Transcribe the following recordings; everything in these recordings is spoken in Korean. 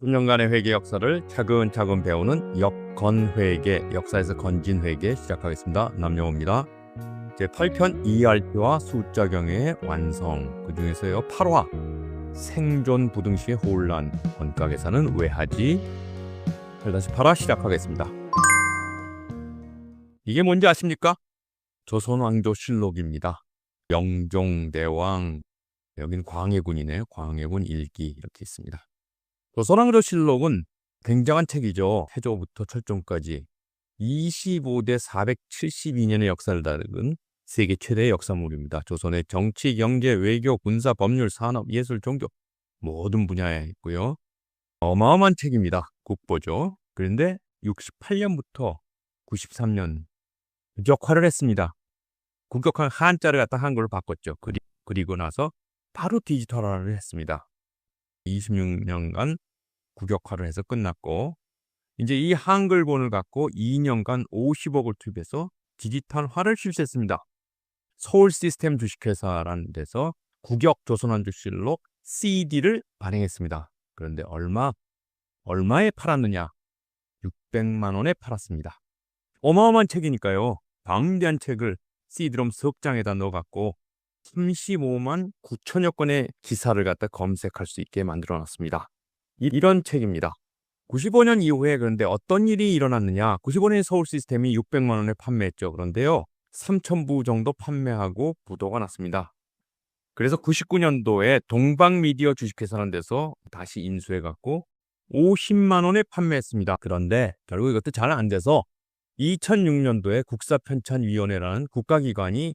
10년간의 회계 역사를 차근차근 배우는 역건회계, 역사에서 건진회계 시작하겠습니다. 남영호입니다. 제8편 ERP와 숫자 경영의 완성, 그 중에서요 8화 생존 부등식의 혼란, 원가 계산은 왜 하지? 8-8화 시작하겠습니다. 이게 뭔지 아십니까? 조선왕조실록입니다. 영종대왕, 여긴 광해군이네요. 광해군 일기 이렇게 있습니다. 조선왕조실록은 굉장한 책이죠. 태조부터 철종까지 25대 472년의 역사를 다룬 세계 최대의 역사물입니다. 조선의 정치, 경제, 외교, 군사, 법률, 산업, 예술, 종교 모든 분야에 있고요. 어마어마한 책입니다. 국보죠. 그런데 68년부터 93년 국격화를 했습니다. 국격화 한자를 갖다 한글로 바꿨죠. 그리고 나서 바로 디지털화를 했습니다. 26년간 국격화를 해서 끝났고, 이제 이 한글본을 갖고 2년간 50억을 투입해서 디지털화를 실시했습니다. 서울 시스템 주식회사라는 데서 국역 조선왕조실록 CD를 발행했습니다. 그런데 얼마에 팔았느냐? 600만 원에 팔았습니다. 어마어마한 책이니까요. 방대한 책을 CD롬 석 장에다 넣어갖고 35만 9천여 건의 기사를 갖다 검색할 수 있게 만들어놨습니다. 이런 책입니다. 95년 이후에 그런데 어떤 일이 일어났느냐? 95년에 서울 시스템이 600만 원에 판매했죠. 그런데요, 3,000부 정도 판매하고 부도가 났습니다. 그래서 99년도에 동방미디어 주식회사라는 데서 다시 인수해갖고 50만 원에 판매했습니다. 그런데 결국 이것도 잘 안 돼서 2006년도에 국사편찬위원회라는 국가기관이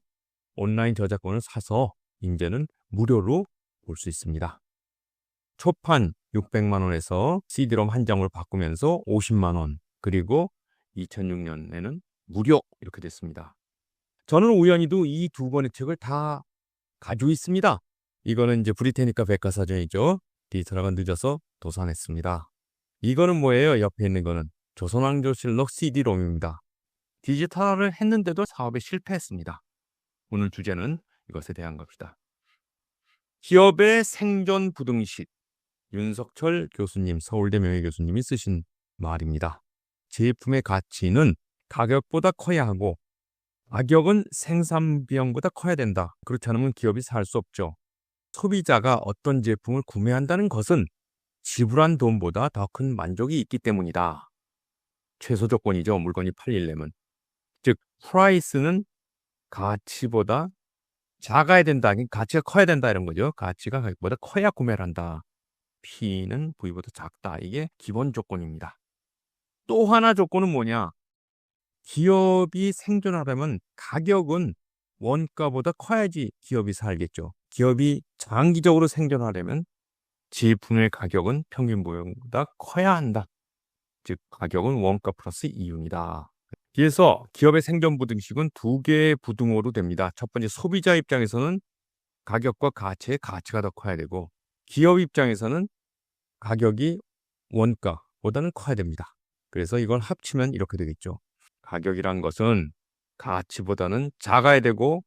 온라인 저작권을 사서 이제는 무료로 볼 수 있습니다. 초판 600만 원에서 CD롬 한 장을 바꾸면서 50만 원, 그리고 2006년에는 무료 이렇게 됐습니다. 저는 우연히도 이 두 권의 책을 다 가지고 있습니다. 이거는 이제 브리테니카 백과사전이죠. 디지털화가 늦어서 도산했습니다. 이거는 뭐예요? 옆에 있는 거는 조선왕조실록 CD롬입니다. 디지털화를 했는데도 사업에 실패했습니다. 오늘 주제는 이것에 대한 겁니다. 기업의 생존 부등식, 윤석철 교수님, 서울대 명예교수님이 쓰신 말입니다. 제품의 가치는 가격보다 커야 하고 가격은 생산 비용보다 커야 된다. 그렇지 않으면 기업이 살 수 없죠. 소비자가 어떤 제품을 구매한다는 것은 지불한 돈보다 더 큰 만족이 있기 때문이다. 최소 조건이죠. 물건이 팔리려면. 즉, 프라이스는 가치보다 작아야 된다. 가치가 커야 된다 이런 거죠. 가치가 가격보다 커야 구매를 한다. P는 V보다 작다. 이게 기본 조건입니다. 또 하나 조건은 뭐냐? 기업이 생존하려면 가격은 원가보다 커야지 기업이 살겠죠. 기업이 장기적으로 생존하려면 제품의 가격은 평균 비용보다 커야 한다. 즉, 가격은 원가 플러스 이윤이다. 그래서 기업의 생존 부등식은 두 개의 부등호로 됩니다. 첫 번째, 소비자 입장에서는 가격과 가치의 가치가 더 커야 되고, 기업 입장에서는 가격이 원가보다는 커야 됩니다. 그래서 이걸 합치면 이렇게 되겠죠. 가격이란 것은 가치보다는 작아야 되고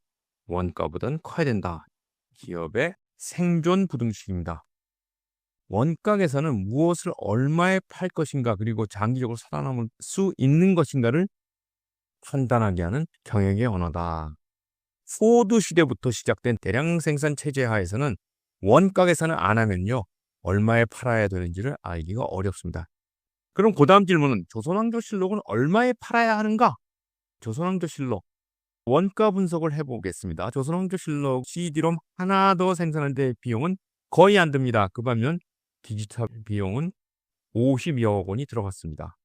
원가보다는 커야 된다. 기업의 생존 부등식입니다. 원가 계산은 무엇을 얼마에 팔 것인가, 그리고 장기적으로 살아남을 수 있는 것인가를 판단하게 하는 경영의 언어다. 포드 시대부터 시작된 대량 생산 체제 하에서는 원가 계산을 안 하면요, 얼마에 팔아야 되는지를 알기가 어렵습니다. 그럼 그 다음 질문은 조선왕조실록은 얼마에 팔아야 하는가? 조선왕조실록 원가 분석을 해보겠습니다. 조선왕조실록 CD롬 하나 더 생산하는 데 비용은 거의 안 듭니다. 그 반면 디지털 비용은 50여억 원이 들어갔습니다.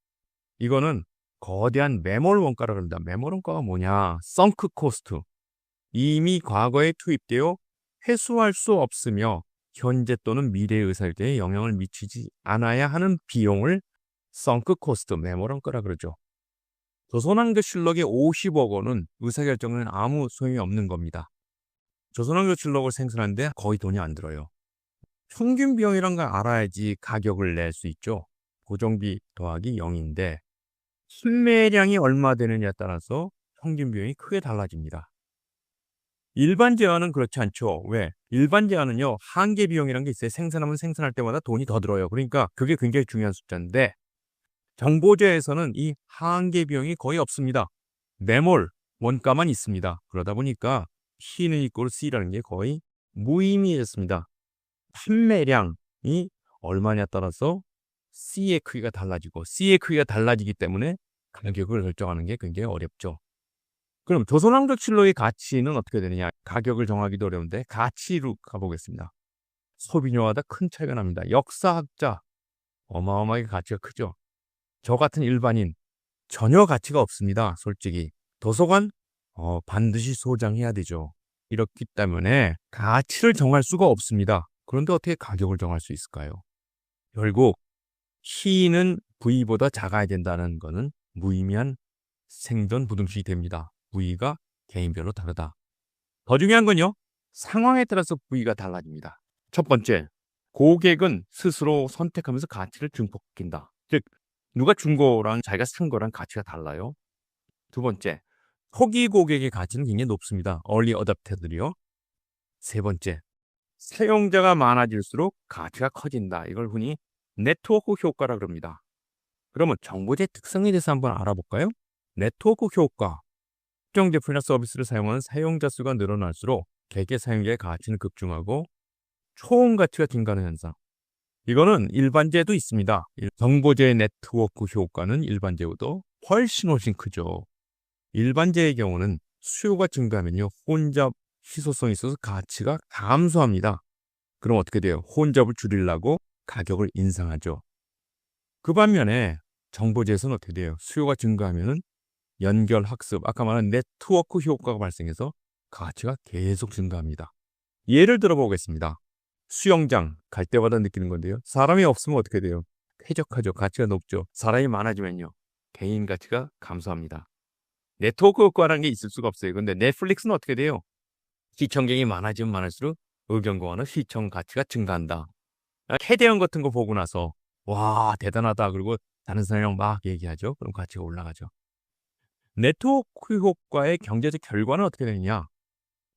이거는 거대한 매몰 원가라고 합니다. 매몰 원가가 뭐냐? 썬크 코스트. 이미 과거에 투입되어 회수할 수 없으며 현재 또는 미래의 의사일대에 영향을 미치지 않아야 하는 비용을 썬크 코스트, 매몰 원가라 그러죠. 조선왕조실록의 50억 원은 의사결정에는 아무 소용이 없는 겁니다. 조선왕조실록을 생산하는데 거의 돈이 안 들어요. 평균 비용이란 걸 알아야지 가격을 낼 수 있죠. 고정비 더하기 0인데 판매량이 얼마 되느냐에 따라서 평균 비용이 크게 달라집니다. 일반 제어는 그렇지 않죠. 왜? 일반 제어는요, 한계 비용이라는 게 있어요. 생산하면 생산할 때마다 돈이 더 들어요. 그러니까 그게 굉장히 중요한 숫자인데, 정보제에서는 이 한계 비용이 거의 없습니다. 매몰, 원가만 있습니다. 그러다 보니까 C는 이꼴 C라는 게 거의 무의미해졌습니다. 판매량이 얼마냐에 따라서 C의 크기가 달라지고 C의 크기가 달라지기 때문에 가격을 결정하는 게 굉장히 어렵죠. 그럼 조선왕조 칠로의 가치는 어떻게 되느냐? 가격을 정하기도 어려운데 가치로 가보겠습니다. 소비료마다 큰 차이가 납니다. 역사학자, 어마어마하게 가치가 크죠. 저 같은 일반인 전혀 가치가 없습니다. 솔직히. 도서관 반드시 소장해야 되죠. 이렇기 때문에 가치를 정할 수가 없습니다. 그런데 어떻게 가격을 정할 수 있을까요? 결국 C는 V보다 작아야 된다는 것은 무의미한 생존 부등식이 됩니다. V가 개인별로 다르다. 더 중요한 건요, 상황에 따라서 V가 달라집니다. 첫 번째, 고객은 스스로 선택하면서 가치를 증폭시킨다. 즉, 누가 준 거랑 자기가 산 거랑 가치가 달라요. 두 번째, 초기 고객의 가치는 굉장히 높습니다. 얼리 어댑터들이요. 세 번째, 사용자가 많아질수록 가치가 커진다. 이걸 흔히 네트워크 효과라 그럽니다. 그러면 정보제 특성에 대해서 한번 알아볼까요? 네트워크 효과. 특정 제품이나 서비스를 사용하는 사용자 수가 늘어날수록 개개 사용자의 가치는 급증하고 총 가치가 증가하는 현상. 이거는 일반제도 있습니다. 정보제의 네트워크 효과는 일반제보다 훨씬 크죠. 일반제의 경우는 수요가 증가하면요, 혼잡 희소성이 있어서 가치가 감소합니다. 그럼 어떻게 돼요? 혼잡을 줄이려고 가격을 인상하죠. 그 반면에 정보제에서는 어떻게 돼요? 수요가 증가하면은 연결, 학습, 아까 말한 네트워크 효과가 발생해서 가치가 계속 증가합니다. 예를 들어보겠습니다. 수영장 갈 때마다 느끼는 건데요. 사람이 없으면 어떻게 돼요? 쾌적하죠. 가치가 높죠. 사람이 많아지면요, 개인 가치가 감소합니다. 네트워크 효과라는 게 있을 수가 없어요. 근데 넷플릭스는 어떻게 돼요? 시청객이 많아지면 많을수록 의견고와는 시청 가치가 증가한다. 캐대언 같은 거 보고 나서 와, 대단하다. 그리고 다른 사람이랑 막 얘기하죠. 그럼 가치가 올라가죠. 네트워크 효과의 경제적 결과는 어떻게 되느냐?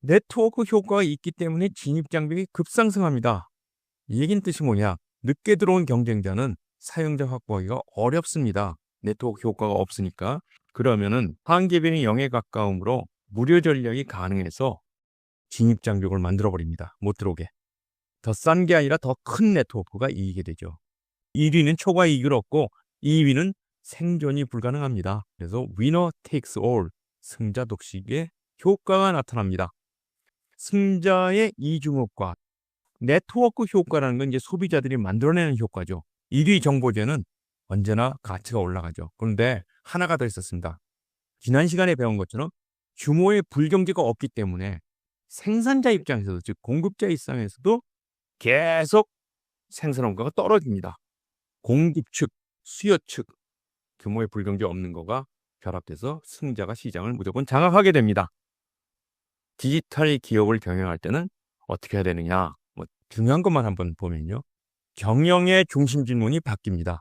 네트워크 효과가 있기 때문에 진입 장벽이 급상승합니다. 이 얘기는 뜻이 뭐냐? 늦게 들어온 경쟁자는 사용자 확보하기가 어렵습니다. 네트워크 효과가 없으니까. 그러면은 한계비용이 0에 가까움으로 무료 전략이 가능해서 진입 장벽을 만들어 버립니다. 못 들어오게. 더 싼 게 아니라 더 큰 네트워크가 이기게 되죠. 1위는 초과 이익을 얻고 2위는 생존이 불가능합니다. 그래서 위너 테이크스 올, 승자 독식의 효과가 나타납니다. 승자의 이중효과, 네트워크 효과라는 건 이제 소비자들이 만들어내는 효과죠. 1위 정보제는 언제나 가치가 올라가죠. 그런데 하나가 더 있었습니다. 지난 시간에 배운 것처럼 규모의 불경제가 없기 때문에 생산자 입장에서도, 즉 공급자 입장에서도 계속 생산 원가가 떨어집니다. 공급 측, 수요 측, 규모의 불경제 없는 거가 결합돼서 승자가 시장을 무조건 장악하게 됩니다. 디지털 기업을 경영할 때는 어떻게 해야 되느냐? 중요한 것만 한번 보면요, 경영의 중심 질문이 바뀝니다.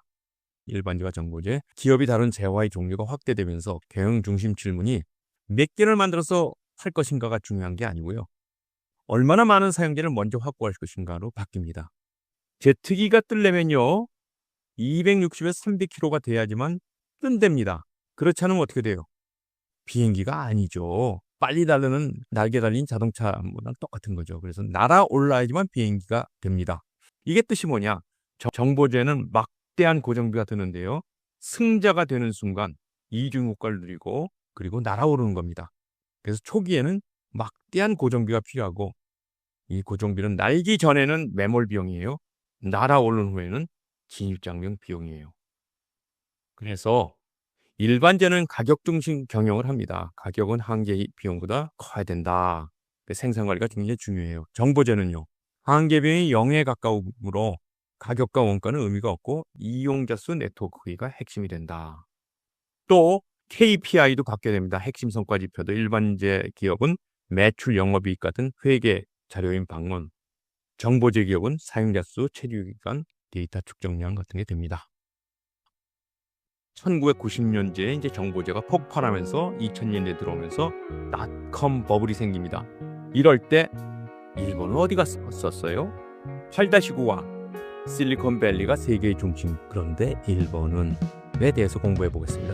일반제와 정보제, 기업이 다룬 재화의 종류가 확대되면서 경영 중심 질문이 몇 개를 만들어서 할 것인가가 중요한 게 아니고요, 얼마나 많은 사용자를 먼저 확보할 것인가로 바뀝니다. 제트기가 뜨려면요, 260에서 300km가 돼야지만 뜬답니다. 그렇지 않으면 어떻게 돼요? 비행기가 아니죠. 빨리 달리는 날개 달린 자동차보다 똑같은 거죠. 그래서 날아올라야지만 비행기가 됩니다. 이게 뜻이 뭐냐? 정보제는 막대한 고정비가 드는데요, 승자가 되는 순간 이중 효과를 누리고 그리고 날아오르는 겁니다. 그래서 초기에는 막대한 고정비가 필요하고, 이 고정비는 날기 전에는 매몰 비용이에요. 날아오른 후에는 진입장벽 비용이에요. 그래서 일반제는 가격 중심 경영을 합니다. 가격은 한계 비용보다 커야 된다. 생산관리가 굉장히 중요해요. 정보제는요, 한계 비용이 0에 가까움으로 가격과 원가는 의미가 없고 이용자 수 네트워크 크기가 핵심이 된다. 또 KPI도 갖게 됩니다. 핵심 성과 지표도. 일반제 기업은 매출, 영업이익 같은 회계 자료인 방문, 정보제 기업은 사용자 수, 체류기간, 데이터 축적량 같은 게 됩니다. 1990년대에 이제 정보제가 폭발하면서 2000년대 들어오면서 닷컴 버블이 생깁니다. 이럴 때 일본은 어디 갔었어요? 8-9와 실리콘밸리가 세계의 중심. 그런데 일본은 에 대해서 공부해 보겠습니다.